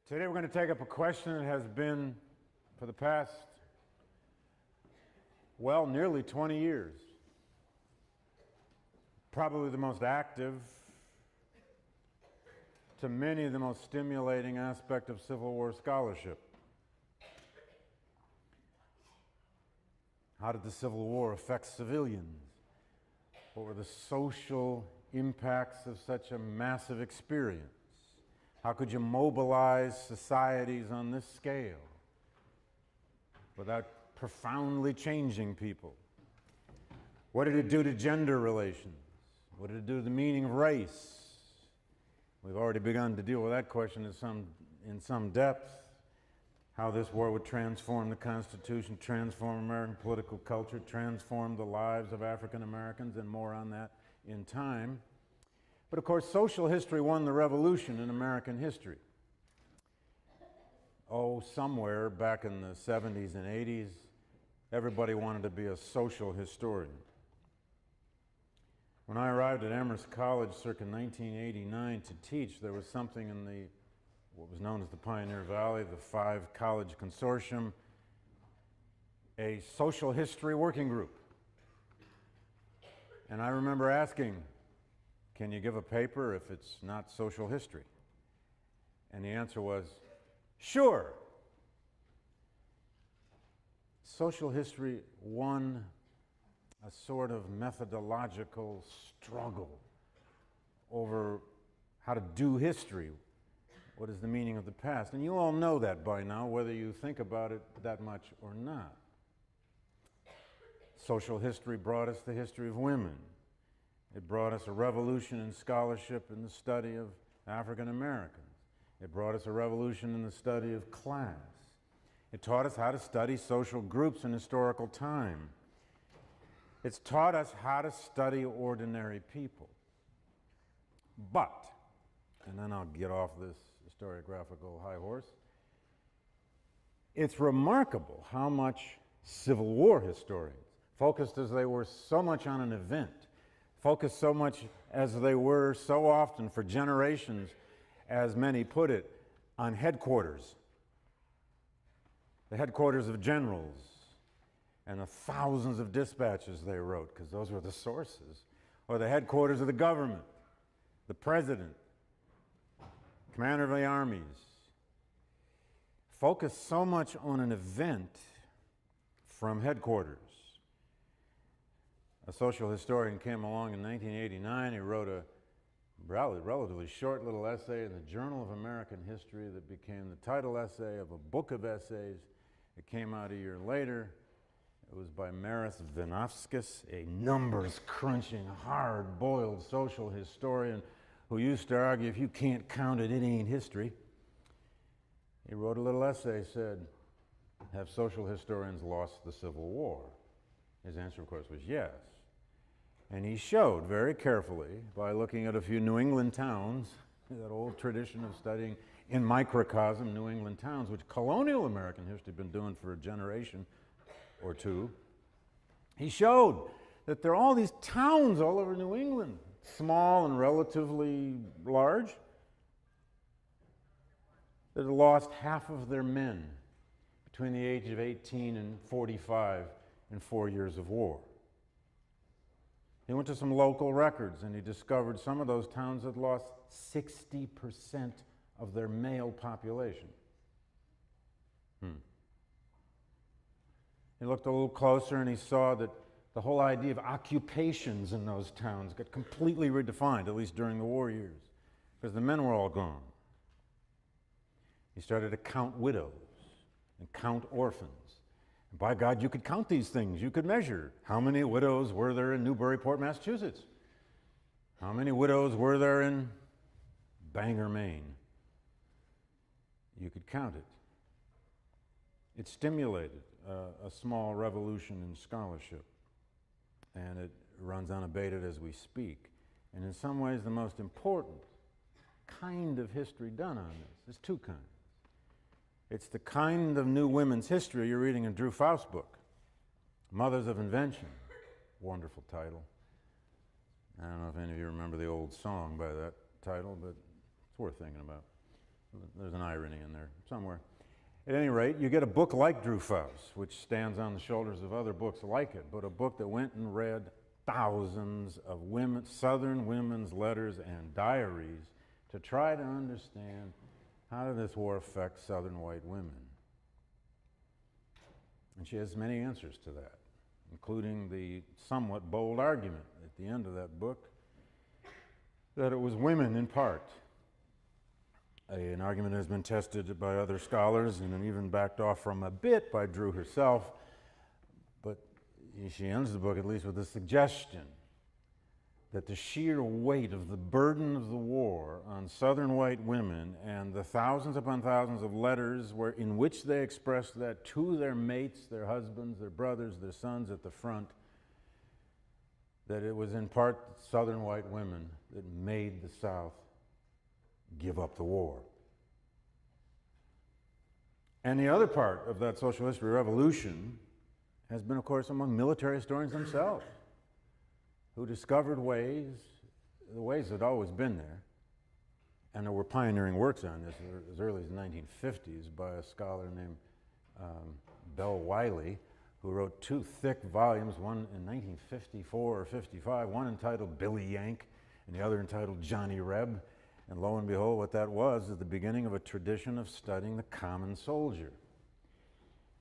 Today we're going to take up a question that has been, for the past, well, nearly 20 years, probably the most active, to many the most stimulating aspect of Civil War scholarship. How did the Civil War affect civilians? What were the social impacts of such a massive experience? How could you mobilize societies on this scale without profoundly changing people? What did it do to gender relations? What did it do to the meaning of race? We've already begun to deal with that question in some depth. How this war would transform the Constitution, transform American political culture, transform the lives of African Americans, and more on that in time. But of course, social history won the revolution in American history. Oh, somewhere back in the 70s and 80s, everybody wanted to be a social historian. When I arrived at Amherst College circa 1989 to teach, there was something in what was known as the Pioneer Valley, the 5-college consortium, a social history working group. And I remember asking, can you give a paper if it's not social history? And the answer was, sure. Social history won a sort of methodological struggle over how to do history. What is the meaning of the past? And you all know that by now, whether you think about it that much or not. Social history brought us the history of women. It brought us a revolution in scholarship in the study of African Americans. It brought us a revolution in the study of class. It taught us how to study social groups in historical time. It's taught us how to study ordinary people. But, and then I'll get off this historiographical high horse, it's remarkable how much Civil War historians, focused as they were so much on an event, focused so much as they were so often for generations, as many put it, on headquarters. The headquarters of generals and the thousands of dispatches they wrote, because those were the sources, or the headquarters of the government, the president, commander of the armies. Focused so much on an event from headquarters. A social historian came along in 1989. He wrote a relatively short little essay in the Journal of American History that became the title essay of a book of essays. It came out a year later. It was by Maris Vinovskis, a numbers-crunching, hard-boiled social historian who used to argue, if you can't count it, it ain't history. He wrote a little essay, said, have social historians lost the Civil War? His answer, of course, was yes. And he showed very carefully, by looking at a few New England towns, that old tradition of studying in microcosm New England towns, which colonial American history had been doing for a generation or two. He showed that there are all these towns all over New England, small and relatively large, that had lost half of their men between the age of 18 and 45 in 4 years of war. He went to some local records and he discovered some of those towns had lost 60% of their male population. He looked a little closer and he saw that the whole idea of occupations in those towns got completely redefined, at least during the war years, because the men were all gone. He started to count widows and count orphans. And by God, you could count these things. You could measure. How many widows were there in Newburyport, Massachusetts? How many widows were there in Bangor, Maine? You could count it. It stimulated a small revolution in scholarship, and it runs unabated as we speak. And in some ways, the most important kind of history done on this, there's two kinds. It's the kind of new women's history you're reading in Drew Faust's book, Mothers of Invention. Wonderful title. I don't know if any of you remember the old song by that title, but it's worth thinking about. There's an irony in there somewhere. At any rate, you get a book like Drew Faust, which stands on the shoulders of other books like it, but a book that went and read thousands of Southern women's letters and diaries to try to understand how did this war affect Southern white women. And she has many answers to that, including the somewhat bold argument at the end of that book that it was women in part. An argument that has been tested by other scholars and even backed off from a bit by Drew herself, but she ends the book at least with a suggestion that the sheer weight of the burden of the war on Southern white women and the thousands upon thousands of letters in which they expressed that to their mates, their husbands, their brothers, their sons at the front, that it was in part Southern white women that made the South give up the war. And the other part of that social history revolution has been, of course, among military historians themselves, who discovered the ways that had always been there, and there were pioneering works on this as early as the 1950s by a scholar named Bell Wiley, who wrote two thick volumes, one in 1954 or 55, one entitled Billy Yank and the other entitled Johnny Reb. And lo and behold, what that was is the beginning of a tradition of studying the common soldier,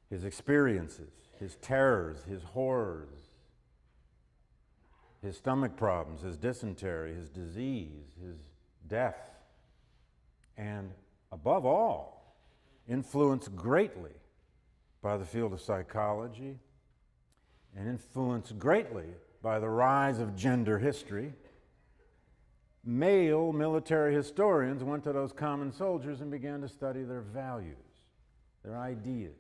his experiences, his terrors, his horrors, his stomach problems, his dysentery, his disease, his death, and above all, influenced greatly by the field of psychology and influenced greatly by the rise of gender history. Male military historians went to those common soldiers and began to study their values, their ideas,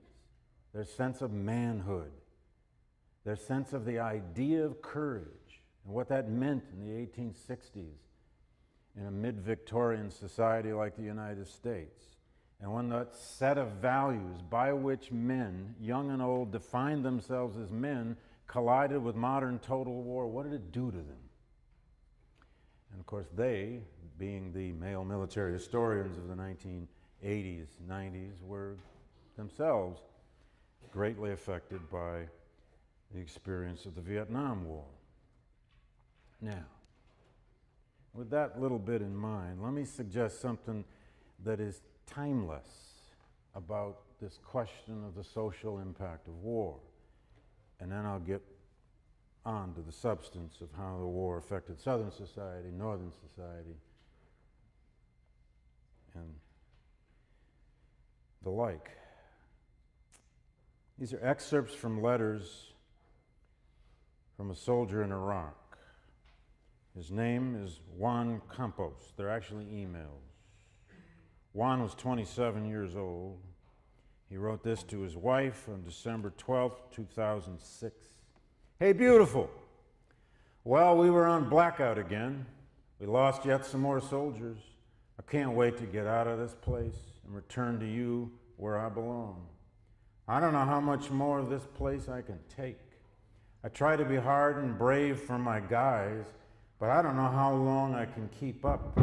their sense of manhood, their sense of the idea of courage, and what that meant in the 1860s in a mid-Victorian society like the United States. And when that set of values by which men, young and old, defined themselves as men collided with modern total war, what did it do to them? And of course they, being the male military historians of the 1980s, 90s, were themselves greatly affected by the experience of the Vietnam War. Now, with that little bit in mind, let me suggest something that is timeless about this question of the social impact of war. And then I'll get on to the substance of how the war affected Southern society, Northern society, and the like. These are excerpts from letters from a soldier in Iraq. His name is Juan Campos. They're actually emails. Juan was 27 years old. He wrote this to his wife on December 12th, 2006. Hey, beautiful. Well, we were on blackout again. We lost yet some more soldiers. I can't wait to get out of this place and return to you where I belong. I don't know how much more of this place I can take. I try to be hard and brave for my guys, but I don't know how long I can keep up.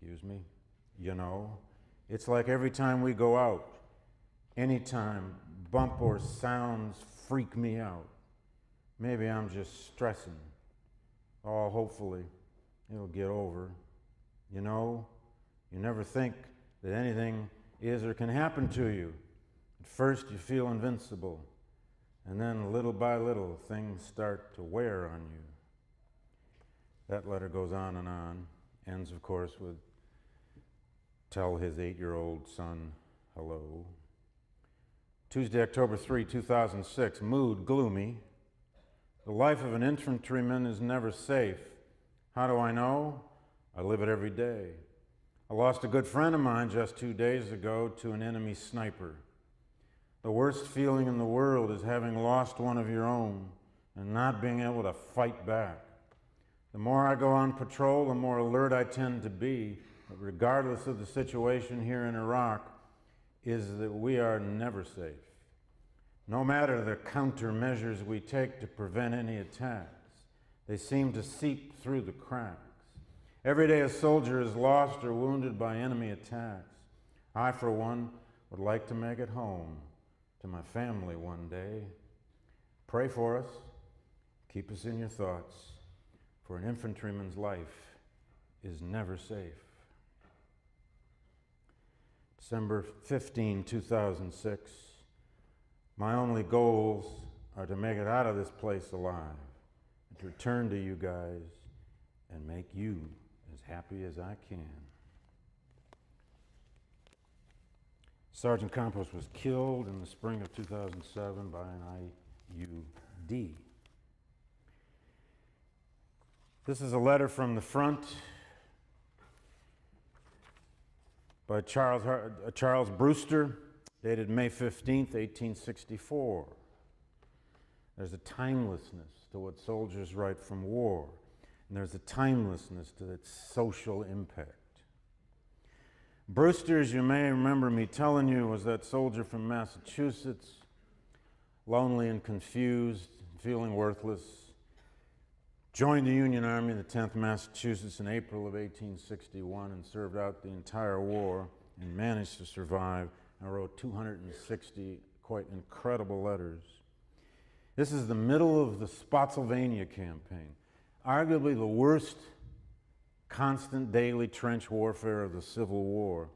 Excuse me. You know, it's like every time we go out, anytime bump or sounds freak me out. Maybe I'm just stressing. Oh, hopefully it'll get over. You know, you never think that anything is or can happen to you. At first you feel invincible, and then little by little things start to wear on you. That letter goes on and on, ends of course with tell his 8-year-old son hello. Tuesday, October 3, 2006, mood gloomy. The life of an infantryman is never safe. How do I know? I live it every day. I lost a good friend of mine just 2 days ago to an enemy sniper. The worst feeling in the world is having lost one of your own and not being able to fight back. The more I go on patrol, the more alert I tend to be, but regardless of the situation here in Iraq, is that we are never safe. No matter the countermeasures we take to prevent any attacks, they seem to seep through the cracks. Every day a soldier is lost or wounded by enemy attacks. I, for one, would like to make it home to my family one day. Pray for us. Keep us in your thoughts, for an infantryman's life is never safe. December 15, 2006. My only goals are to make it out of this place alive, and to return to you guys and make you as happy as I can. Sergeant Campos was killed in the spring of 2007 by an IUD. This is a letter from the front by Charles Brewster, dated May 15th, 1864. There's a timelessness to what soldiers write from war, and there's a timelessness to its social impact. Brewster, as you may remember me telling you, was that soldier from Massachusetts, lonely and confused, feeling worthless. Joined the Union Army, the 10th Massachusetts, in April of 1861 and served out the entire war and managed to survive. I wrote 260 quite incredible letters. This is the middle of the Spotsylvania campaign, arguably the worst constant daily trench warfare of the Civil War.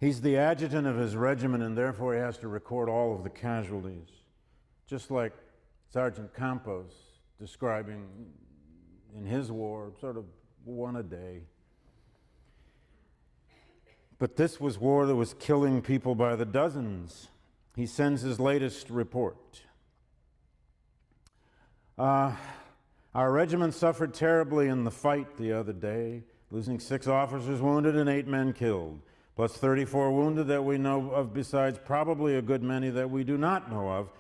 He's the adjutant of his regiment, and therefore he has to record all of the casualties, just like Sergeant Campos describing in his war, sort of one a day. But this was war that was killing people by the dozens. He sends his latest report. Our regiment suffered terribly in the fight the other day, losing 6 officers wounded and 8 men killed, plus 34 wounded that we know of, besides probably a good many that we do not know of,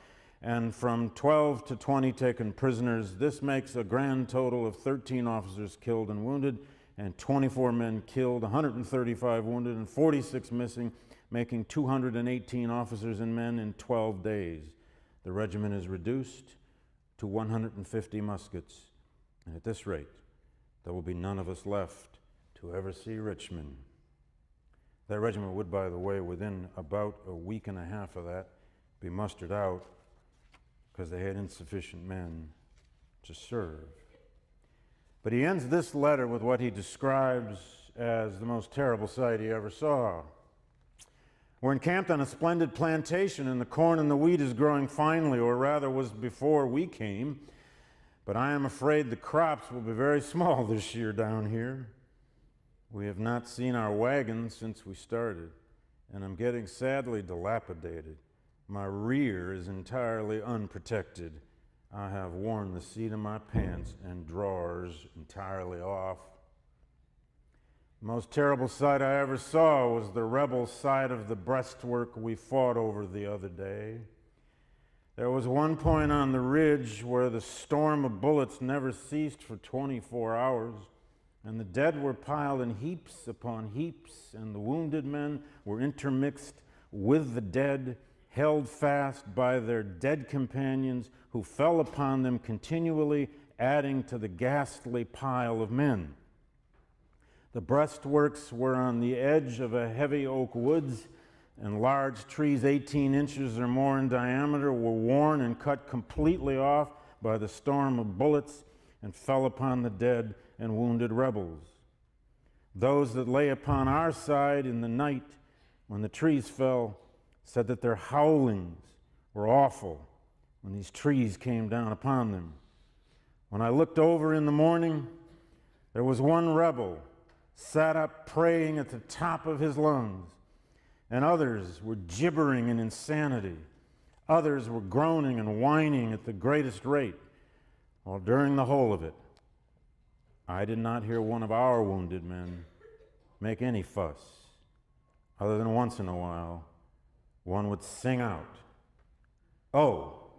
and from 12 to 20 taken prisoners. This makes a grand total of 13 officers killed and wounded, and 24 men killed, 135 wounded, and 46 missing, making 218 officers and men in 12 days. The regiment is reduced to 150 muskets, and at this rate, there will be none of us left to ever see Richmond. That regiment would, by the way, within about a week and a half of that, be mustered out because they had insufficient men to serve. But he ends this letter with what he describes as the most terrible sight he ever saw. We're encamped on a splendid plantation, and the corn and the wheat is growing finely, or rather was before we came, but I am afraid the crops will be very small this year down here. We have not seen our wagons since we started, and I'm getting sadly dilapidated. My rear is entirely unprotected. I have worn the seat of my pants and drawers entirely off. The most terrible sight I ever saw was the rebel side of the breastwork we fought over the other day. There was one point on the ridge where the storm of bullets never ceased for 24 hours, and the dead were piled in heaps upon heaps, and the wounded men were intermixed with the dead, held fast by their dead companions who fell upon them continually, adding to the ghastly pile of men. The breastworks were on the edge of a heavy oak woods, and large trees 18 inches or more in diameter were worn and cut completely off by the storm of bullets and fell upon the dead and wounded rebels. Those that lay upon our side in the night when the trees fell said that their howlings were awful when these trees came down upon them. When I looked over in the morning, there was one rebel sat up praying at the top of his lungs, and others were gibbering in insanity. Others were groaning and whining at the greatest rate, while during the whole of it, I did not hear one of our wounded men make any fuss, other than once in a while, one would sing out, "Oh,"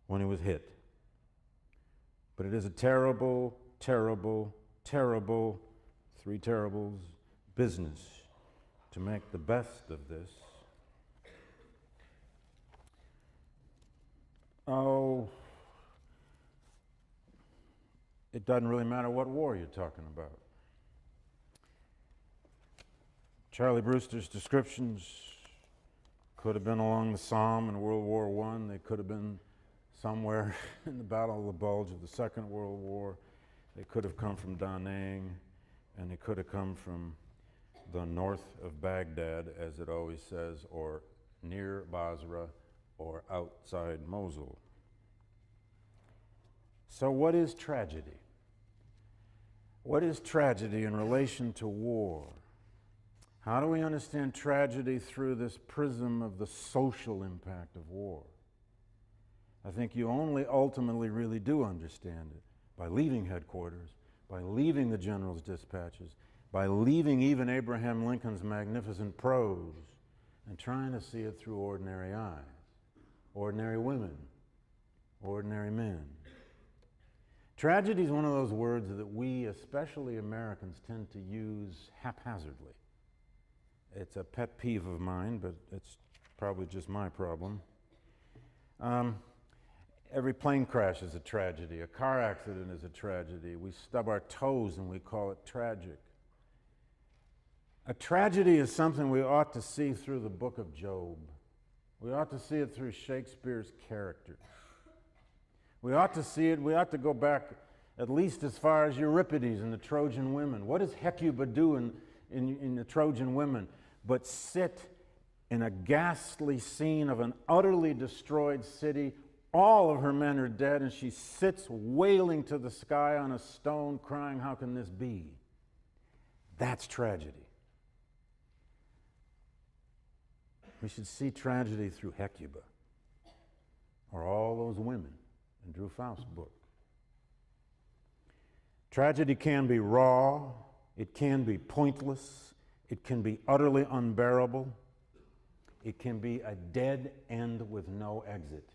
when he was hit. But it is a terrible, terrible, terrible, 3 terribles business to make the best of this. Oh, it doesn't really matter what war you're talking about. Charlie Brewster's descriptions could have been along the Somme in World War I. They could have been somewhere in the Battle of the Bulge of the Second World War. They could have come from Da Nang, and they could have come from the north of Baghdad, as it always says, or near Basra, or outside Mosul. So what is tragedy? What is tragedy in relation to war? How do we understand tragedy through this prism of the social impact of war? I think you only ultimately really do understand it by leaving headquarters, by leaving the general's dispatches, by leaving even Abraham Lincoln's magnificent prose and trying to see it through ordinary eyes, ordinary women, ordinary men. Tragedy is one of those words that we, especially Americans, tend to use haphazardly. It's a pet peeve of mine, but it's probably just my problem. Every plane crash is a tragedy. A car accident is a tragedy. We stub our toes and we call it tragic. A tragedy is something we ought to see through the book of Job. We ought to see it through Shakespeare's characters. We ought to see it, we ought to go back at least as far as Euripides and the Trojan women. What does Hecuba do in the Trojan women but sit in a ghastly scene of an utterly destroyed city? All of her men are dead, and she sits wailing to the sky on a stone, crying, "How can this be?" That's tragedy. We should see tragedy through Hecuba, or all those women in Drew Faust's book. Tragedy can be raw, it can be pointless, it can be utterly unbearable, it can be a dead end with no exit.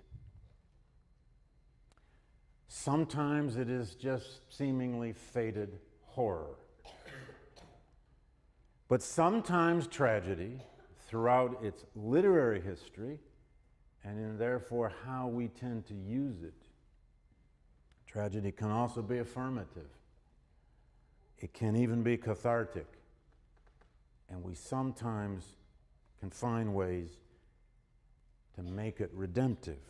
Sometimes it is just seemingly fated horror. But sometimes tragedy, throughout its literary history, and in therefore how we tend to use it, tragedy can also be affirmative. It can even be cathartic. And we sometimes can find ways to make it redemptive.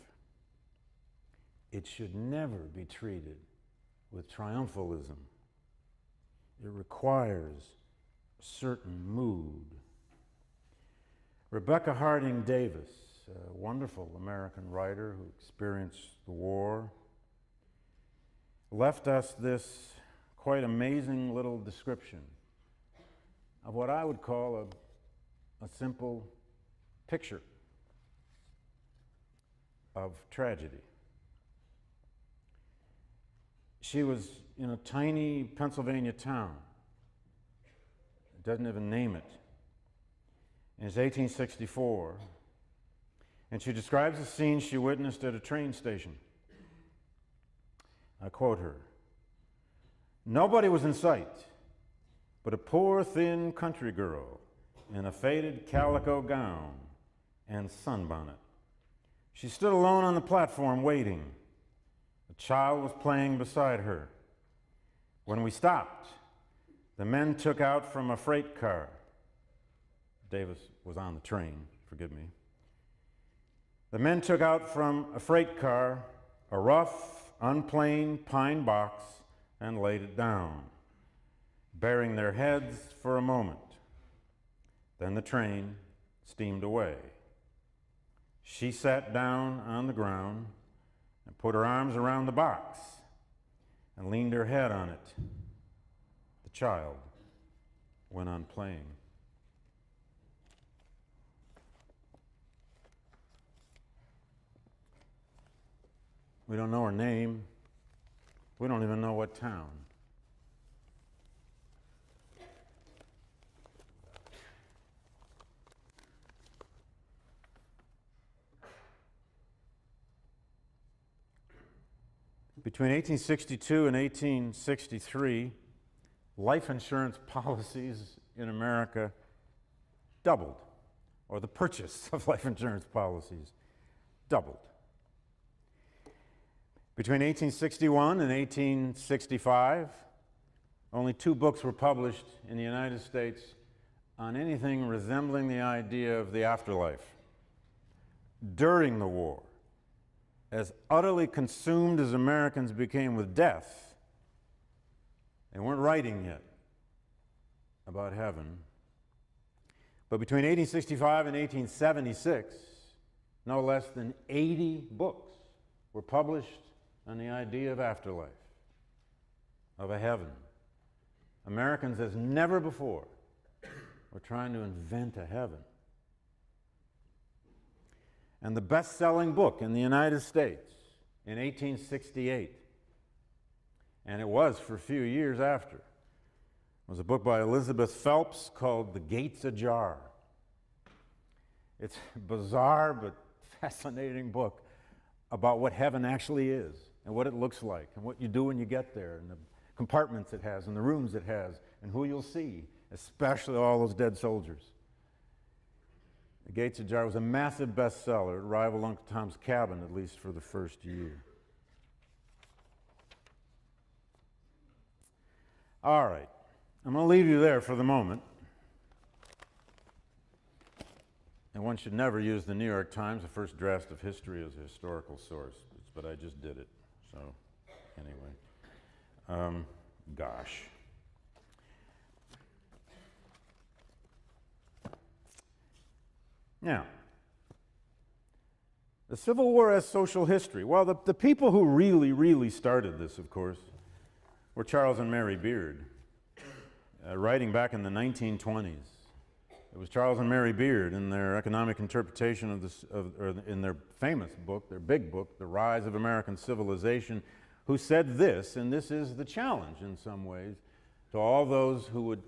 It should never be treated with triumphalism. It requires a certain mood. Rebecca Harding Davis, a wonderful American writer who experienced the war, left us this quite amazing little description of what I would call a simple picture of tragedy. She was in a tiny Pennsylvania town. It doesn't even name it. And it's 1864. And she describes a scene she witnessed at a train station. I quote her. "Nobody was in sight but a poor, thin country girl in a faded calico gown and sunbonnet. She stood alone on the platform waiting. A child was playing beside her. When we stopped, the men took out from a freight car." Davis was on the train, forgive me. "The men took out from a freight car a rough, unplaned pine box and laid it down, baring their heads for a moment. Then the train steamed away. She sat down on the ground and put her arms around the box and leaned her head on it. The child went on playing." We don't know her name. We don't even know what town. Between 1862 and 1863, life insurance policies in America doubled, or the purchase of life insurance policies doubled. Between 1861 and 1865, only 2 books were published in the United States on anything resembling the idea of the afterlife. During the war, as utterly consumed as Americans became with death, they weren't writing yet about heaven. But between 1865 and 1876, no less than 80 books were published on the idea of afterlife, of a heaven. Americans, as never before, were trying to invent a heaven. And the best-selling book in the United States in 1868, and it was for a few years after, was a book by Elizabeth Phelps called The Gates Ajar. It's a bizarre but fascinating book about what heaven actually is and what it looks like and what you do when you get there and the compartments it has and the rooms it has and who you'll see, especially all those dead soldiers. The Gates Ajar was a massive bestseller. It rivaled Uncle Tom's Cabin, at least for the first year. All right, I'm going to leave you there for the moment. And one should never use the New York Times, the first draft of history, as a historical source, but I just did it. So, anyway, gosh. Now, the Civil War as social history. Well, the people who really started this, of course, were Charles and Mary Beard, writing back in the 1920s. It was Charles and Mary Beard in their economic interpretation of this, or in their famous book, their big book, The Rise of American Civilization, who said this, and this is the challenge in some ways, to all those who would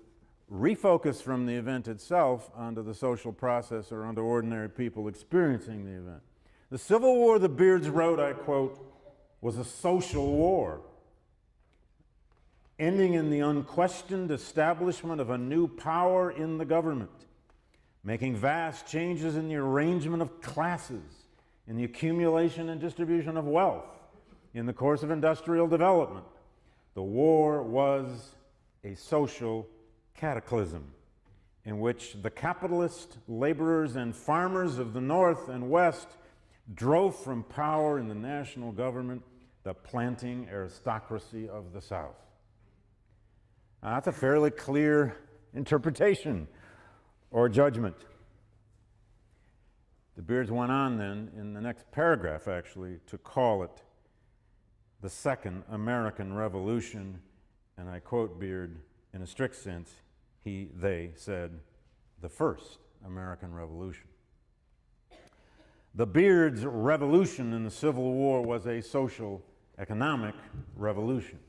refocus from the event itself onto the social process or onto ordinary people experiencing the event. The Civil War, the Beards wrote, I quote, was a social war, ending in the unquestioned establishment of a new power in the government, making vast changes in the arrangement of classes, in the accumulation and distribution of wealth, in the course of industrial development. The war was a social cataclysm in which the capitalist, laborers, and farmers of the North and West drove from power in the national government the planting aristocracy of the South. Now, that's a fairly clear interpretation or judgment. The Beards went on then, in the next paragraph actually, to call it the Second American Revolution, and I quote Beard, in a strict sense, they said, the First American Revolution. The Beards' revolution in the Civil War was a social, economic revolution.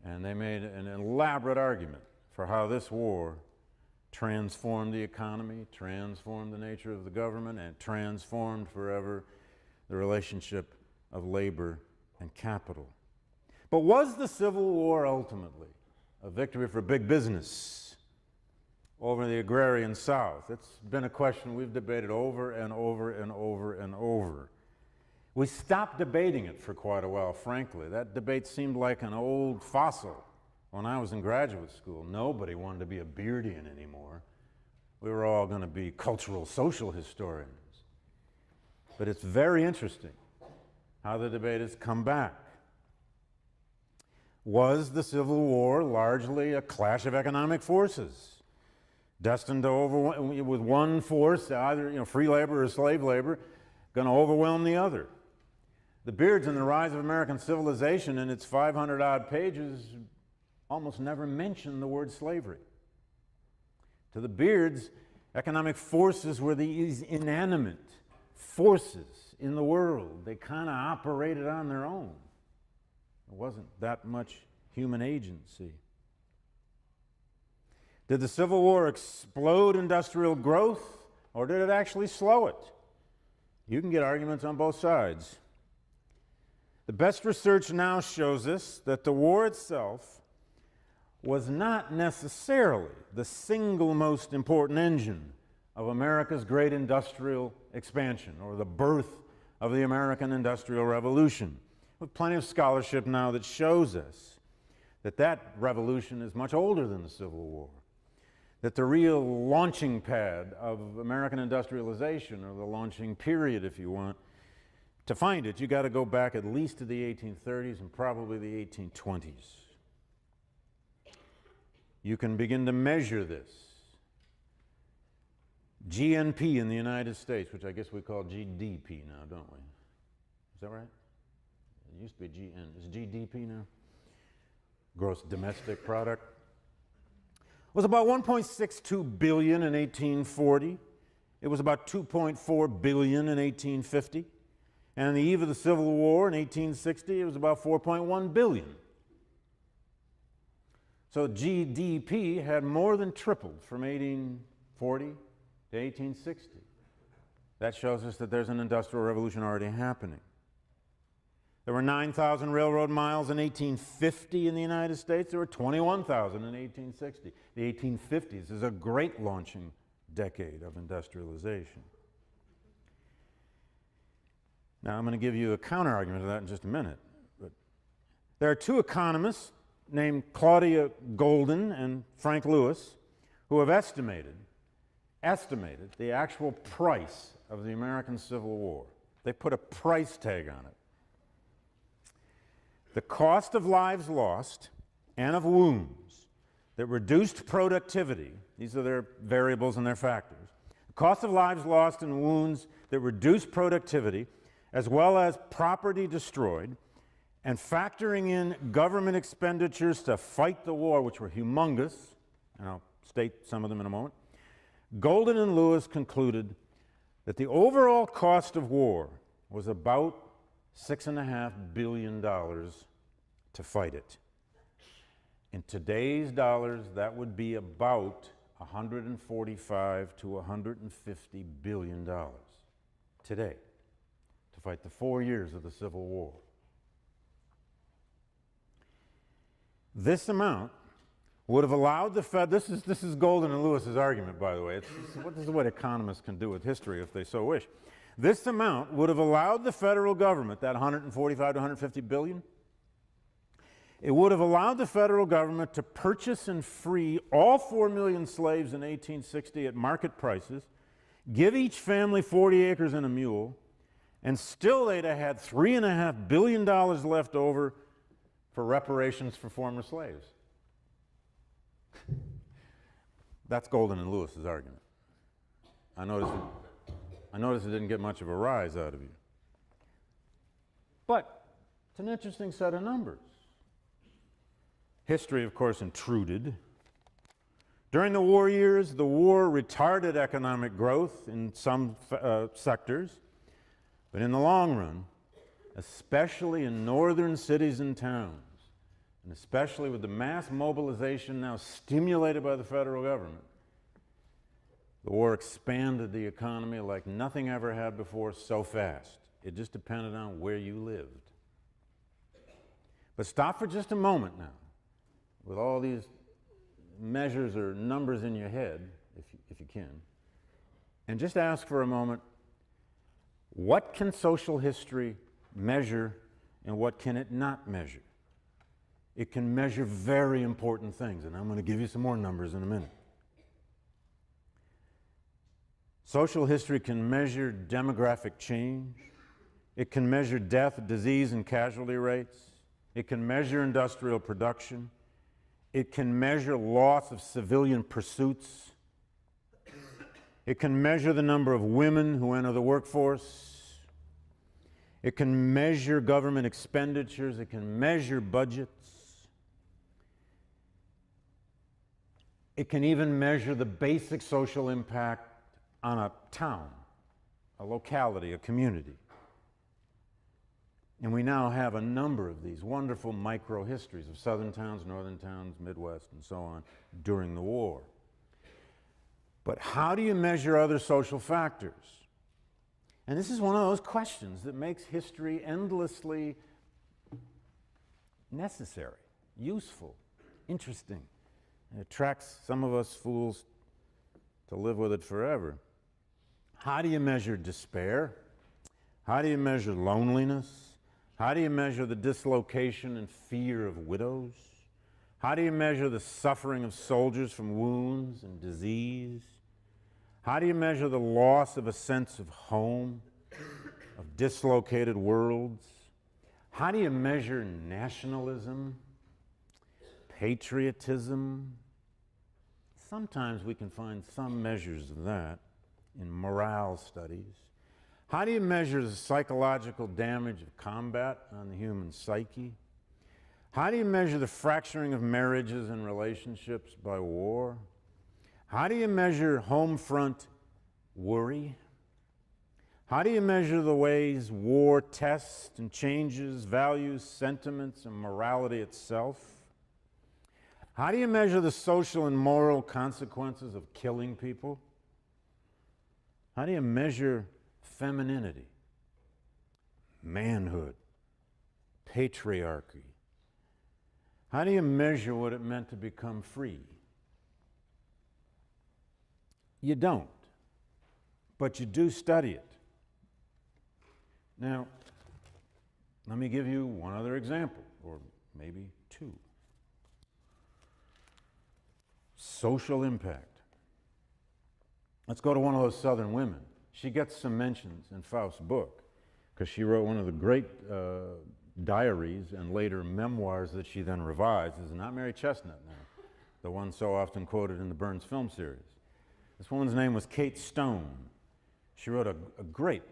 And they made an elaborate argument for how this war transformed the economy, transformed the nature of the government, and transformed forever the relationship of labor and capital. But was the Civil War ultimately a victory for big business over the agrarian South? It's been a question we've debated over and over and over and over. We stopped debating it for quite a while, frankly. That debate seemed like an old fossil when I was in graduate school. Nobody wanted to be a Beardian anymore. We were all going to be cultural social historians. But it's very interesting how the debate has come back. Was the Civil War largely a clash of economic forces, destined to overwhelm, with one force, either free labor or slave labor, going to overwhelm the other? The Beards and the Rise of American Civilization, in its 500-odd pages, almost never mention the word slavery. To the Beards, economic forces were these inanimate forces in the world. They kind of operated on their own. There wasn't that much human agency. Did the Civil War explode industrial growth, or did it actually slow it? You can get arguments on both sides. The best research now shows us that the war itself was not necessarily the single most important engine of America's great industrial expansion or the birth of the American Industrial Revolution, with plenty of scholarship now that shows us that that revolution is much older than the Civil War, that the real launching pad of American industrialization, or the launching period if you want, to find it, you got to go back at least to the 1830s and probably the 1820s. You can begin to measure this. GNP in the United States, which I guess we call GDP now, don't we? Is that right? It used to be GN. Is GDP now? Gross domestic product. Was about 1.62 billion in 1840. It was about 2.4 billion in 1850. And on the eve of the Civil War in 1860, it was about 4.1 billion. So GDP had more than tripled from 1840 to 1860. That shows us that there's an industrial revolution already happening. There were 9,000 railroad miles in 1850 in the United States. There were 21,000 in 1860. The 1850s is a great launching decade of industrialization. Now, I'm going to give you a counter-argument to that in just a minute. But there are two economists named Claudia Golden and Frank Lewis who have estimated the actual price of the American Civil War. They put a price tag on it. The cost of lives lost and of wounds that reduced productivity, these are their variables and their factors, the cost of lives lost and wounds that reduced productivity, as well as property destroyed, and factoring in government expenditures to fight the war, which were humongous, and I'll state some of them in a moment, Golden and Lewis concluded that the overall cost of war was about $6.5 billion to fight it. In today's dollars, that would be about $145 to $150 billion today to fight the 4 years of the Civil War. This amount would have allowed the Fed, this is Golden and Lewis's argument, by the way. This is what economists can do with history if they so wish. This amount would have allowed the federal government, that 145 to 150 billion, it would have allowed the federal government to purchase and free all 4 million slaves in 1860 at market prices, give each family 40 acres and a mule, and still they'd have had $3.5 billion left over for reparations for former slaves. That's Golden and Lewis's argument. I noticed it didn't get much of a rise out of you. But it's an interesting set of numbers. History, of course, intruded. During the war years, the war retarded economic growth in some sectors, but in the long run, especially in northern cities and towns, and especially with the mass mobilization now stimulated by the federal government, the war expanded the economy like nothing ever had before so fast. It just depended on where you lived. But stop for just a moment now, with all these measures or numbers in your head, if you can, and just ask for a moment, what can social history measure and what can it not measure? It can measure very important things, and I'm going to give you some more numbers in a minute. Social history can measure demographic change. It can measure death, disease, and casualty rates. It can measure industrial production. It can measure loss of civilian pursuits. It can measure the number of women who enter the workforce. It can measure government expenditures. It can measure budgets. It can even measure the basic social impact on a town, a locality, a community. And we now have a number of these wonderful micro-histories of southern towns, northern towns, Midwest, and so on during the war. But how do you measure other social factors? And this is one of those questions that makes history endlessly necessary, useful, interesting. It attracts some of us fools to live with it forever. How do you measure despair? How do you measure loneliness? How do you measure the dislocation and fear of widows? How do you measure the suffering of soldiers from wounds and disease? How do you measure the loss of a sense of home, of dislocated worlds? How do you measure nationalism, patriotism? Sometimes we can find some measures of that in morale studies. How do you measure the psychological damage of combat on the human psyche? How do you measure the fracturing of marriages and relationships by war? How do you measure home front worry? How do you measure the ways war tests and changes values, sentiments, and morality itself? How do you measure the social and moral consequences of killing people? How do you measure femininity, manhood, patriarchy? How do you measure what it meant to become free? You don't, but you do study it. Now, let me give you one other example, or maybe two. Social impact. Let's go to one of those Southern women. She gets some mentions in Faust's book because she wrote one of the great diaries and later memoirs that she then revised. This is not Mary Chestnut now, the one so often quoted in the Burns film series. This woman's name was Kate Stone. She wrote a great,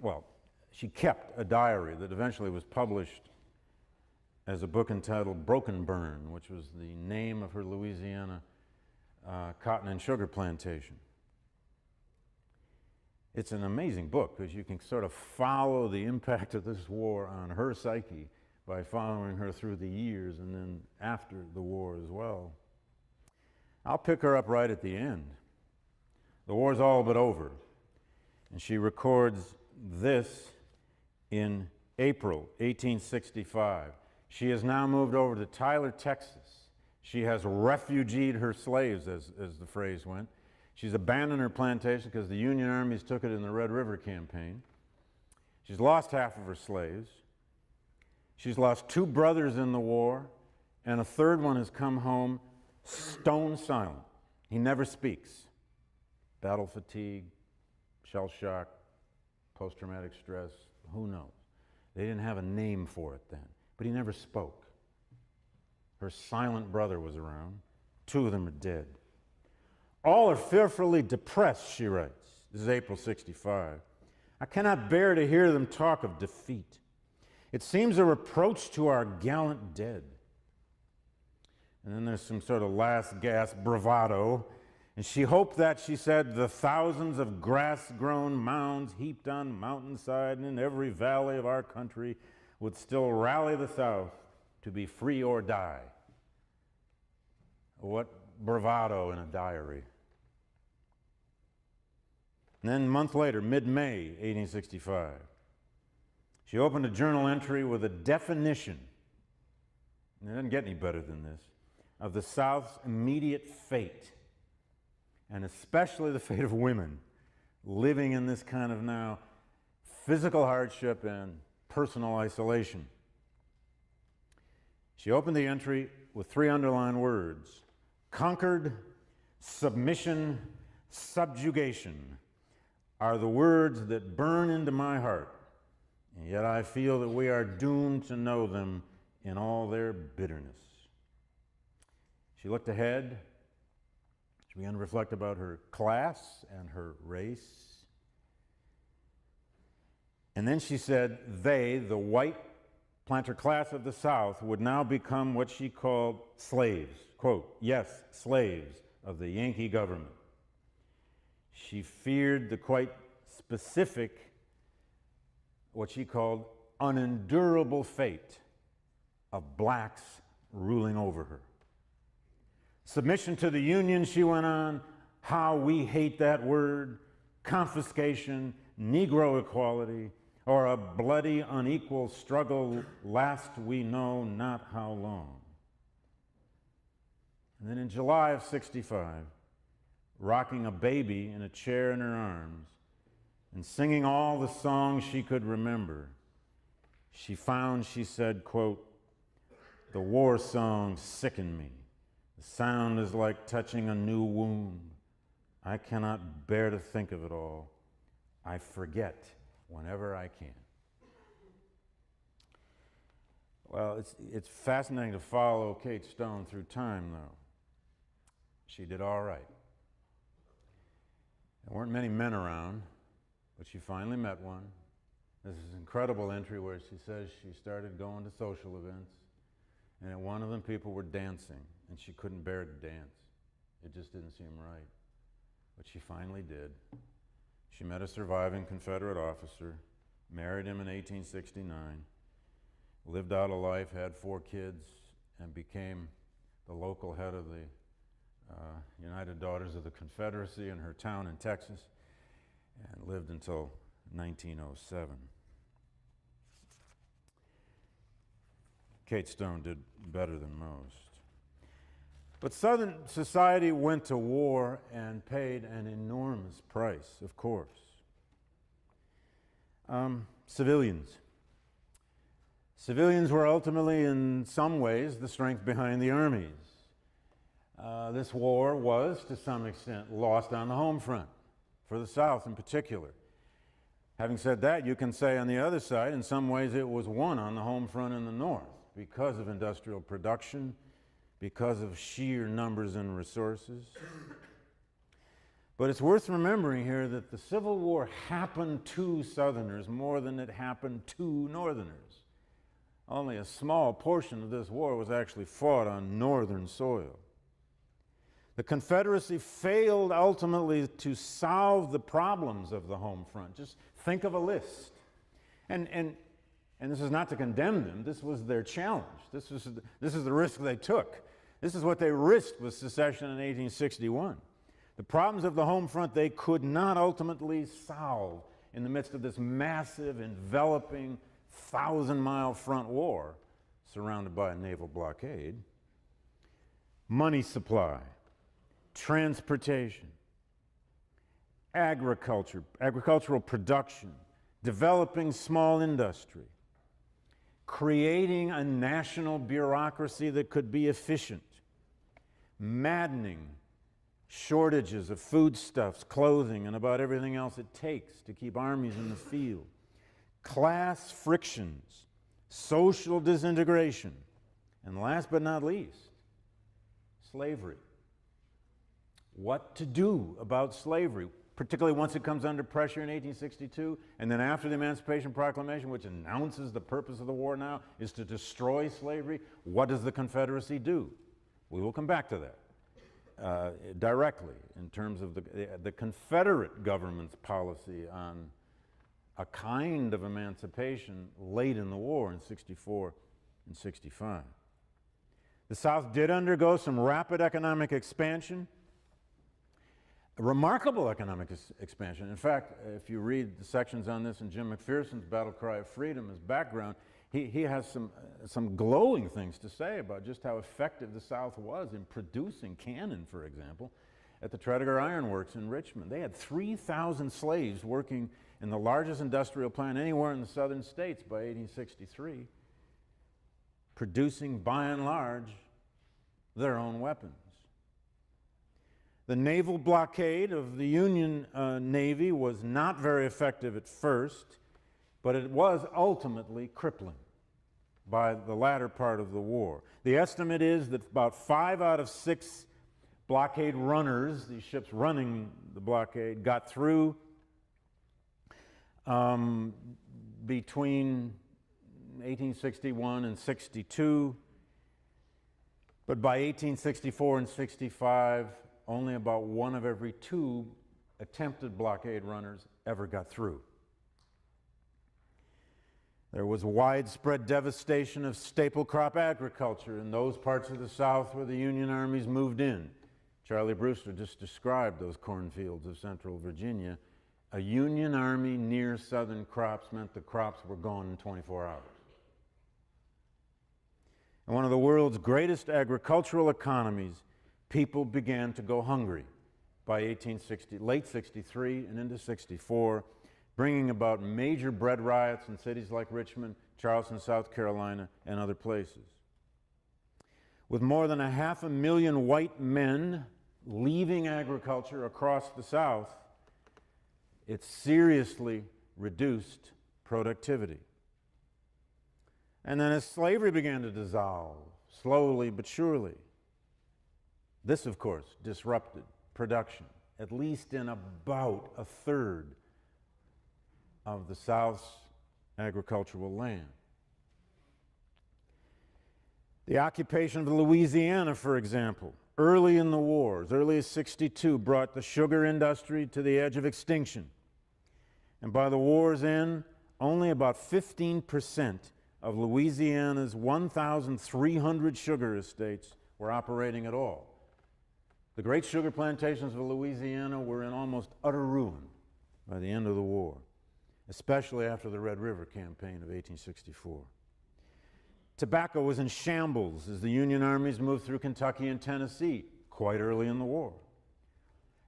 well, she kept a diary that eventually was published as a book entitled Broken Burn, which was the name of her Louisiana cotton and sugar plantation. It's an amazing book because you can sort of follow the impact of this war on her psyche by following her through the years and then after the war as well. I'll pick her up right at the end. The war's all but over, and she records this in April 1865. She has now moved over to Tyler, Texas. She has refugeed her slaves, as the phrase went. She's abandoned her plantation because the Union armies took it in the Red River campaign. She's lost half of her slaves. She's lost 2 brothers in the war, and a third one has come home stone silent. He never speaks. Battle fatigue, shell shock, post-traumatic stress, who knows? They didn't have a name for it then, but he never spoke. Her silent brother was around. 2 of them are dead. All are fearfully depressed, she writes. This is April 65. I cannot bear to hear them talk of defeat. It seems a reproach to our gallant dead. And then there's some sort of last gasp bravado. And she hoped that, she said, the thousands of grass-grown mounds heaped on mountainside and in every valley of our country would still rally the South to be free or die. What bravado in a diary. And then a month later, mid-May 1865, she opened a journal entry with a definition, and it doesn't get any better than this, of the South's immediate fate, and especially the fate of women living in this kind of now physical hardship and personal isolation. She opened the entry with 3 underlined words: conquered, submission, subjugation are the words that burn into my heart, and yet I feel that we are doomed to know them in all their bitterness. She looked ahead. She began to reflect about her class and her race. And then she said they, the white planter class of the South, would now become what she called slaves. Quote, yes, slaves of the Yankee government. She feared the quite specific, what she called unendurable fate of blacks ruling over her. Submission to the Union, she went on, how we hate that word, confiscation, Negro equality, or a bloody, unequal struggle last we know not how long. And then in July of '65, rocking a baby in a chair in her arms, and singing all the songs she could remember, she found, she said, quote, "The war songs sicken me. The sound is like touching a new wound. I cannot bear to think of it all. I forget whenever I can." Well, it's fascinating to follow Kate Stone through time, though. She did all right. There weren't many men around, but she finally met one. This is an incredible entry where she says she started going to social events, and at one of them people were dancing, and she couldn't bear to dance. It just didn't seem right. But she finally did. She met a surviving Confederate officer, married him in 1869, lived out a life, had 4 kids, and became the local head of the United Daughters of the Confederacy in her town in Texas, and lived until 1907. Kate Stone did better than most. But Southern society went to war and paid an enormous price, of course. Civilians. Civilians were ultimately, in some ways, the strength behind the armies. This war was, to some extent, lost on the home front, for the South in particular. Having said that, you can say on the other side, in some ways it was won on the home front in the North because of industrial production, because of sheer numbers and resources. But it's worth remembering here that the Civil War happened to Southerners more than it happened to Northerners. Only a small portion of this war was actually fought on Northern soil. The Confederacy failed ultimately to solve the problems of the home front. Just think of a list. And this is not to condemn them. This was their challenge. This is the risk they took. This is what they risked with secession in 1861. The problems of the home front they could not ultimately solve in the midst of this massive, enveloping, 1,000-mile front war surrounded by a naval blockade. Money supply, transportation, agricultural production, developing small industry, creating a national bureaucracy that could be efficient, maddening shortages of foodstuffs, clothing, and about everything else it takes to keep armies in the field, class frictions, social disintegration, and last but not least, slavery. What to do about slavery, particularly once it comes under pressure in 1862, and then after the Emancipation Proclamation, which announces the purpose of the war now is to destroy slavery. What does the Confederacy do? We will come back to that directly in terms of the Confederate government's policy on a kind of emancipation late in the war in 64 and 65. The South did undergo some rapid economic expansion. A remarkable economic expansion. In fact, if you read the sections on this in Jim McPherson's Battle Cry of Freedom as background, he has some glowing things to say about just how effective the South was in producing cannon, for example, at the Tredegar Iron Works in Richmond. They had 3,000 slaves working in the largest industrial plant anywhere in the southern states by 1863, producing, by and large, their own weapons. The naval blockade of the Union Navy was not very effective at first, but it was ultimately crippling by the latter part of the war. The estimate is that about 5 out of 6 blockade runners, these ships running the blockade, got through between 1861 and 62, but by 1864 and 65, only about 1 of every 2 attempted blockade runners ever got through. There was widespread devastation of staple crop agriculture in those parts of the South where the Union armies moved in. Charlie Brewster just described those cornfields of central Virginia. A Union army near southern crops meant the crops were gone in 24 hours. In one of the world's greatest agricultural economies, people began to go hungry by late 63 and into 64. bringing about major bread riots in cities like Richmond, Charleston, South Carolina, and other places. With more than 500,000 white men leaving agriculture across the South, it seriously reduced productivity. And then as slavery began to dissolve, slowly but surely, this, of course, disrupted production, at least in about a third of the South's agricultural land. The occupation of Louisiana, for example, early in the war, as early as '62, brought the sugar industry to the edge of extinction. And by the war's end, only about 15% of Louisiana's 1,300 sugar estates were operating at all. The great sugar plantations of Louisiana were in almost utter ruin by the end of the war, especially after the Red River Campaign of 1864. Tobacco was in shambles as the Union armies moved through Kentucky and Tennessee quite early in the war.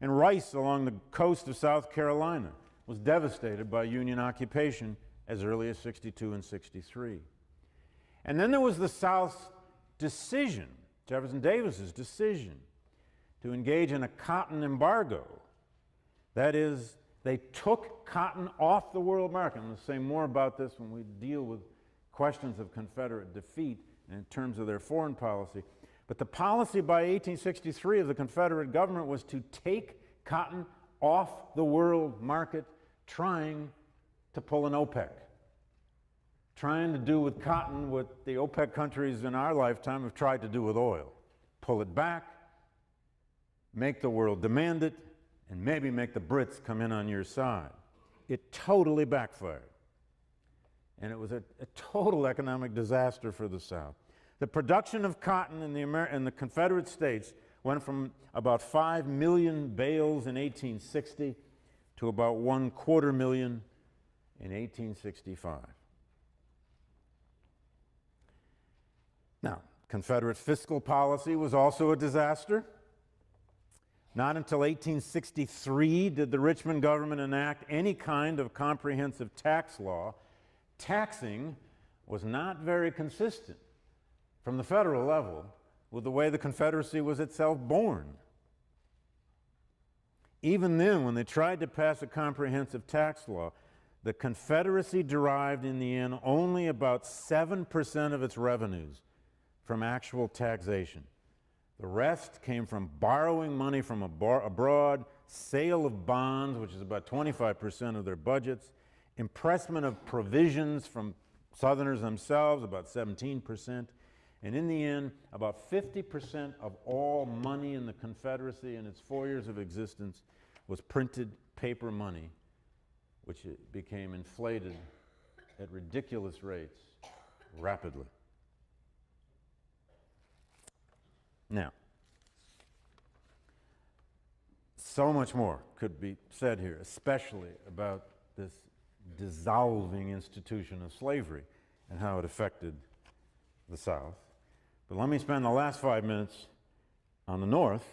And rice along the coast of South Carolina was devastated by Union occupation as early as '62 and '63. And then there was the South's decision, Jefferson Davis's decision, to engage in a cotton embargo. That is, they took cotton off the world market. I'm going to say more about this when we deal with questions of Confederate defeat in terms of their foreign policy. But the policy by 1863 of the Confederate government was to take cotton off the world market, trying to pull an OPEC. Trying to do with cotton what the OPEC countries in our lifetime have tried to do with oil. Pull it back, make the world demand it, and maybe make the Brits come in on your side. It totally backfired. And it was a total economic disaster for the South. The production of cotton in the Confederate States went from about 5 million bales in 1860 to about 250,000 in 1865. Now, Confederate fiscal policy was also a disaster. Not until 1863 did the Richmond government enact any kind of comprehensive tax law. Taxing was not very consistent from the federal level with the way the Confederacy was itself born. Even then, when they tried to pass a comprehensive tax law, the Confederacy derived in the end only about 7% of its revenues from actual taxation. The rest came from borrowing money from abroad, sale of bonds, which is about 25% of their budgets, impressment of provisions from Southerners themselves, about 17%, and in the end, about 50% of all money in the Confederacy in its 4 years of existence was printed paper money, which became inflated at ridiculous rates rapidly. Now, so much more could be said here, especially about this dissolving institution of slavery and how it affected the South. But let me spend the last 5 minutes on the North,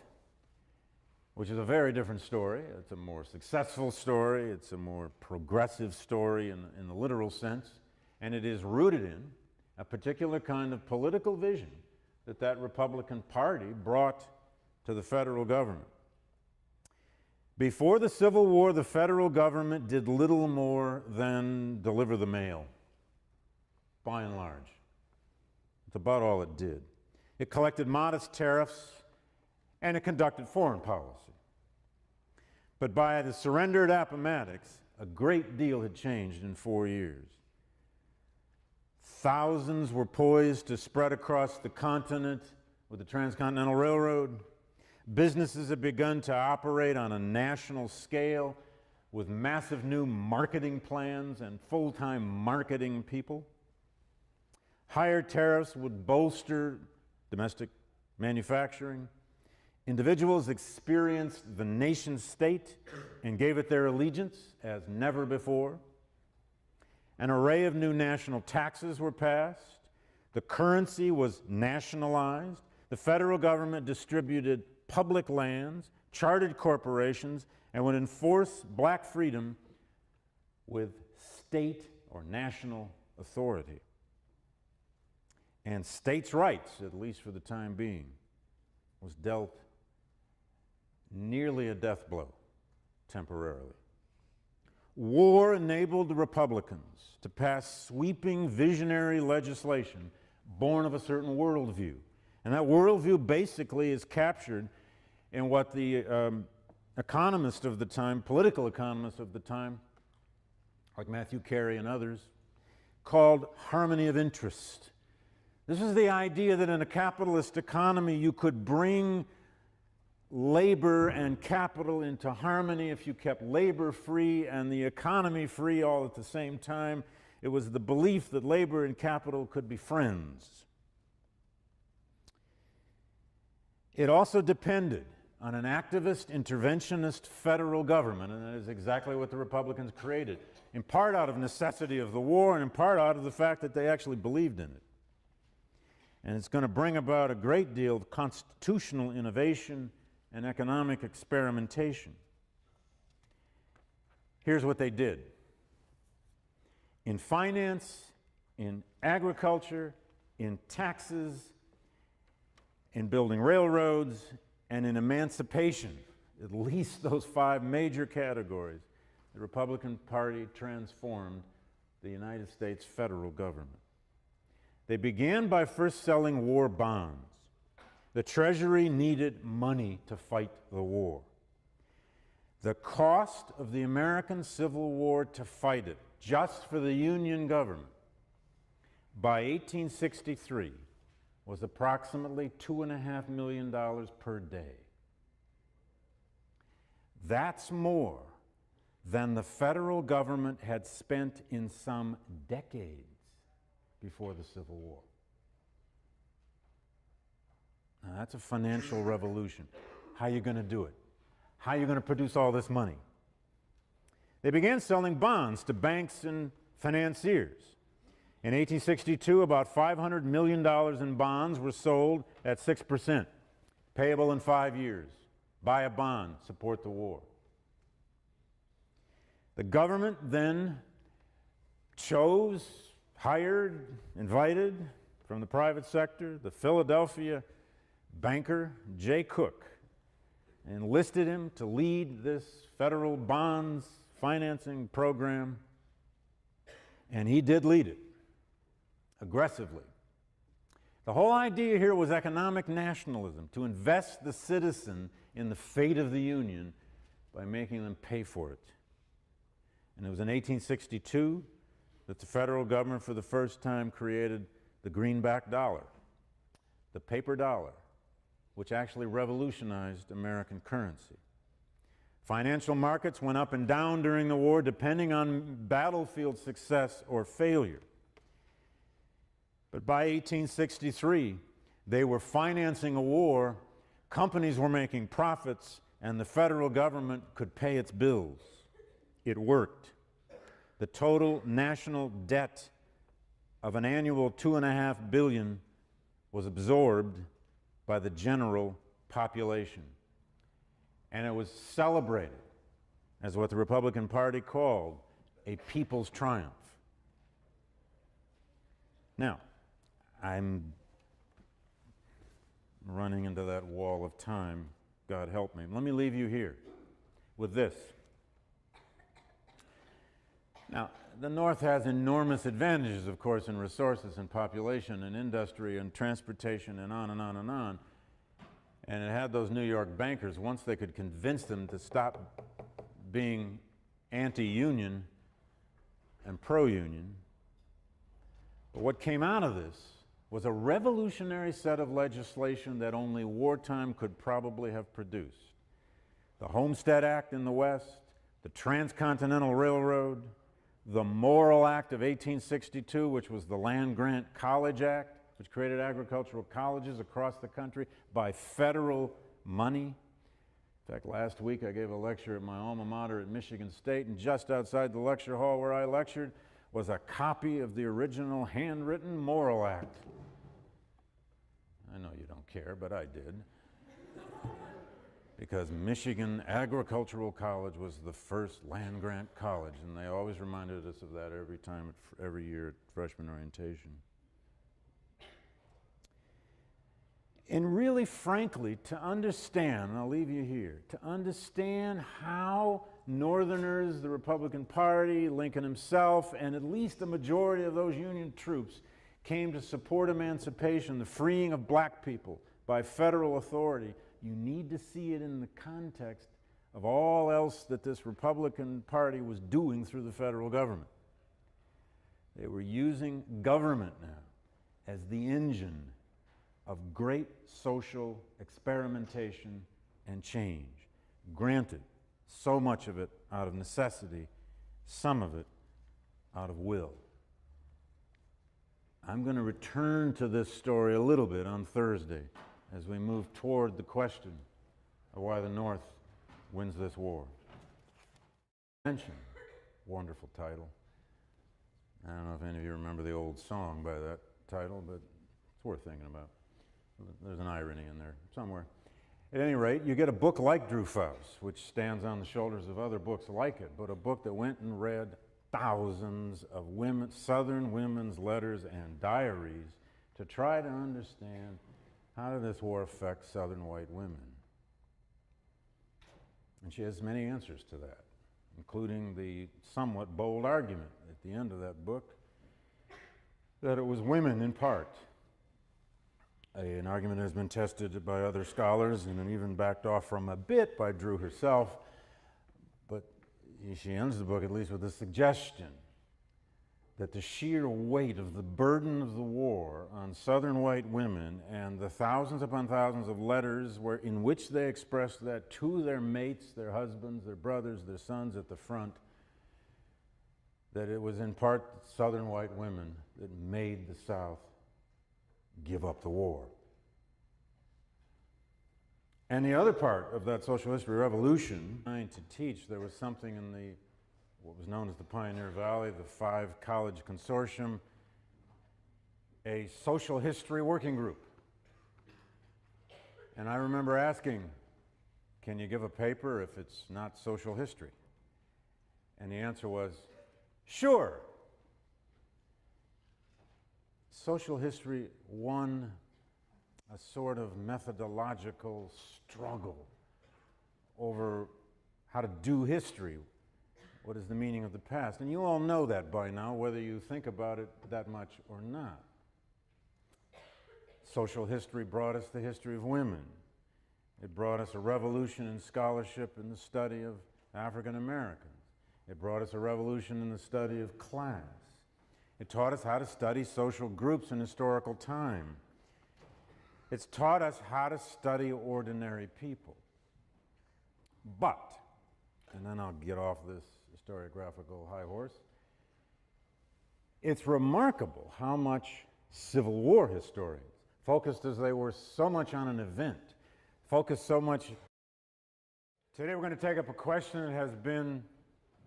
which is a very different story. It's a more successful story. It's a more progressive story in the literal sense. And it is rooted in a particular kind of political vision that Republican Party brought to the federal government. Before the Civil War, the federal government did little more than deliver the mail, by and large. It's about all it did. It collected modest tariffs, and it conducted foreign policy. But by the surrender at Appomattox, a great deal had changed in 4 years. Thousands were poised to spread across the continent with the Transcontinental Railroad. Businesses had begun to operate on a national scale with massive new marketing plans and full-time marketing people. Higher tariffs would bolster domestic manufacturing. Individuals experienced the nation state and gave it their allegiance as never before. An array of new national taxes were passed. The currency was nationalized. The federal government distributed public lands, chartered corporations, and would enforce black freedom with state or national authority. And states' rights, at least for the time being, was dealt nearly a death blow temporarily. War enabled the Republicans to pass sweeping visionary legislation born of a certain worldview. And that worldview basically is captured in what the economists of the time, political economists of the time, like Matthew Carey and others, called harmony of interest. This is the idea that in a capitalist economy you could bring labor and capital into harmony if you kept labor free and the economy free all at the same time. It was the belief that labor and capital could be friends. It also depended on an activist, interventionist federal government, and that is exactly what the Republicans created, in part out of necessity of the war and in part out of the fact that they actually believed in it. And it's going to bring about a great deal of constitutional innovation and economic experimentation. Here's what they did. In finance, in agriculture, in taxes, in building railroads, and in emancipation, at least those 5 major categories, the Republican Party transformed the United States federal government. They began by first selling war bonds. The Treasury needed money to fight the war. The cost of the American Civil War to fight it, just for the Union government, by 1863 was approximately $2.5 million per day. That's more than the federal government had spent in some decades before the Civil War. Now that's a financial revolution. How are you going to do it? How are you going to produce all this money? They began selling bonds to banks and financiers. In 1862, about $500 million in bonds were sold at 6%, payable in 5 years. Buy a bond, support the war. The government then chose, hired, invited from the private sector the Philadelphia banker Jay Cooke, and enlisted him to lead this federal bonds financing program, and he did lead it aggressively. The whole idea here was economic nationalism, to invest the citizen in the fate of the Union by making them pay for it. And it was in 1862 that the federal government for the first time created the greenback dollar, the paper dollar, which actually revolutionized American currency. Financial markets went up and down during the war depending on battlefield success or failure. But by 1863, they were financing a war, companies were making profits, and the federal government could pay its bills. It worked. The total national debt of an annual $2.5 billion was absorbed by the general population. And it was celebrated as what the Republican Party called a people's triumph. Now, I'm running into that wall of time. God help me. Let me leave you here with this. Now, the North has enormous advantages, of course, in resources and population and industry and transportation and on and on and on. And it had those New York bankers, once they could convince them to stop being anti-union and pro-union. But what came out of this was a revolutionary set of legislation that only wartime could probably have produced. The Homestead Act in the West, the Transcontinental Railroad, the Morrill Act of 1862, which was the Land Grant College Act, which created agricultural colleges across the country by federal money. In fact, last week I gave a lecture at my alma mater at Michigan State, and just outside the lecture hall where I lectured was a copy of the original handwritten Morrill Act. I know you don't care, but I did. because Michigan Agricultural College was the first land-grant college, and they always reminded us of that every year at freshman orientation. And really, frankly, to understand, and I'll leave you here, to understand how Northerners, the Republican Party, Lincoln himself, and at least a majority of those Union troops came to support emancipation, the freeing of black people by federal authority, you need to see it in the context of all else that this Republican Party was doing through the federal government. They were using government now as the engine of great social experimentation and change. Granted, so much of it out of necessity, some of it out of will. I'm going to return to this story a little bit on Thursday as we move toward the question of why the North wins this war. Mention, wonderful title. I don't know if any of you remember the old song by that title, but it's worth thinking about. There's an irony in there somewhere. At any rate, you get a book like Drew Faust, which stands on the shoulders of other books like it, but a book that went and read thousands of Southern women's letters and diaries to try to understand how did this war affect Southern white women. And she has many answers to that, including the somewhat bold argument at the end of that book that it was women in part. An argument that has been tested by other scholars and even backed off from a bit by Drew herself, but she ends the book at least with a suggestion that the sheer weight of the burden of the war on Southern white women and the thousands upon thousands of letters in which they expressed that to their mates, their husbands, their brothers, their sons at the front, that it was in part Southern white women that made the South give up the war. And the other part of that social history revolution, trying to teach, there was something in what was known as the Pioneer Valley, the 5-college consortium, a social history working group. And I remember asking, can you give a paper if it's not social history? And the answer was, sure. Social history won a sort of methodological struggle over how to do history. What is the meaning of the past? And you all know that by now, whether you think about it that much or not. Social history brought us the history of women. It brought us a revolution in scholarship in the study of African Americans. It brought us a revolution in the study of class. It taught us how to study social groups in historical time. It's taught us how to study ordinary people. But, and then I'll get off this historiographical high horse, it's remarkable how much Civil War historians, focused as they were so much on an event, focused so much. Today we're going to take up a question that has been,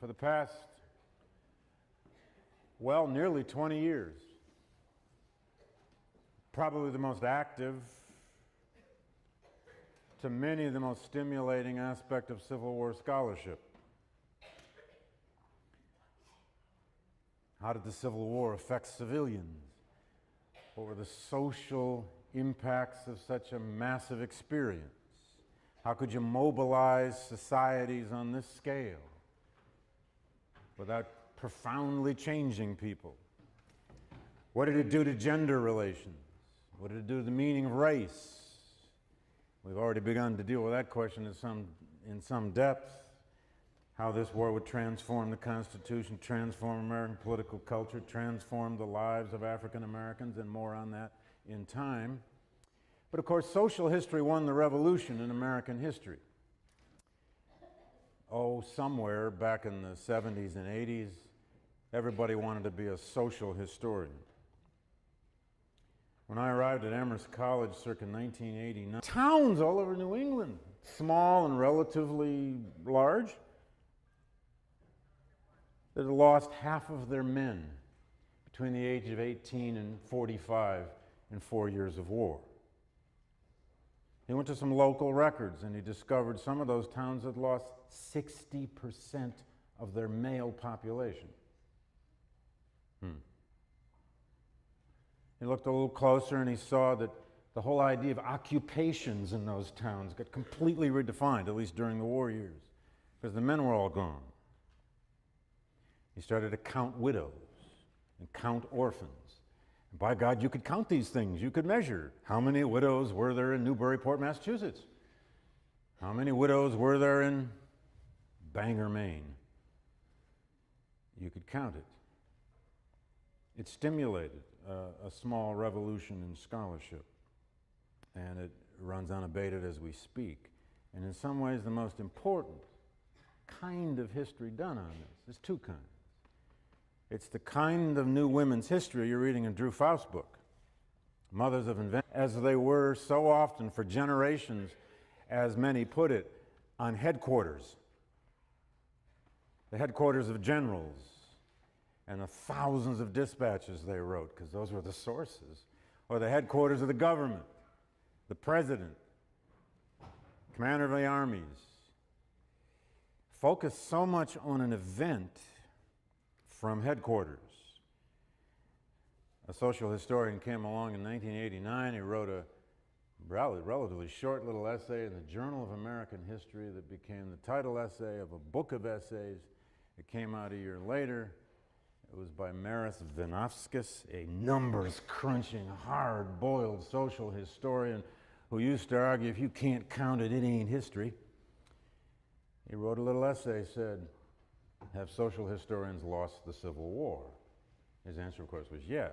for the past, well, nearly 20 years, probably the most active, to many the most stimulating aspect of Civil War scholarship. How did the Civil War affect civilians? What were the social impacts of such a massive experience? How could you mobilize societies on this scale without profoundly changing people? What did it do to gender relations? What did it do to the meaning of race? We've already begun to deal with that question in some depth. How this war would transform the Constitution, transform American political culture, transform the lives of African Americans, and more on that in time. But of course, social history won the revolution in American history. Oh, somewhere back in the 70s and 80s, everybody wanted to be a social historian. When I arrived at Amherst College circa 1989, towns all over New England, small and relatively large, that had lost half of their men between the age of 18 and 45 in 4 years of war. He went to some local records and he discovered some of those towns had lost 60% of their male population. He looked a little closer and he saw that the whole idea of occupations in those towns got completely redefined, at least during the war years, because the men were all gone. He started to count widows and count orphans. And by God, you could count these things. You could measure. How many widows were there in Newburyport, Massachusetts? How many widows were there in Bangor, Maine? You could count it. It stimulated a small revolution in scholarship, and it runs unabated as we speak. And in some ways, the most important kind of history done on this is two kinds. It's the kind of new women's history you're reading in Drew Faust's book, Mothers of Invention, as they were so often for generations, as many put it, on headquarters. The headquarters of generals and the thousands of dispatches they wrote, because those were the sources, or the headquarters of the government, the president, commander of the armies. Focused so much on an event from headquarters. A social historian came along in 1989. He wrote a relatively short little essay in the Journal of American History that became the title essay of a book of essays. It came out a year later. It was by Maris Vinovskis, a numbers-crunching, hard-boiled social historian who used to argue, if you can't count it, it ain't history. He wrote a little essay, said, have social historians lost the Civil War? His answer, of course, was yes.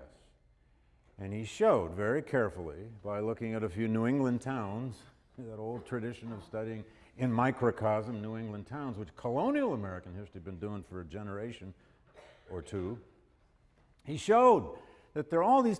And he showed very carefully, by looking at a few New England towns, that old tradition of studying in microcosm New England towns, which colonial American history had been doing for a generation or two. He showed that there are all these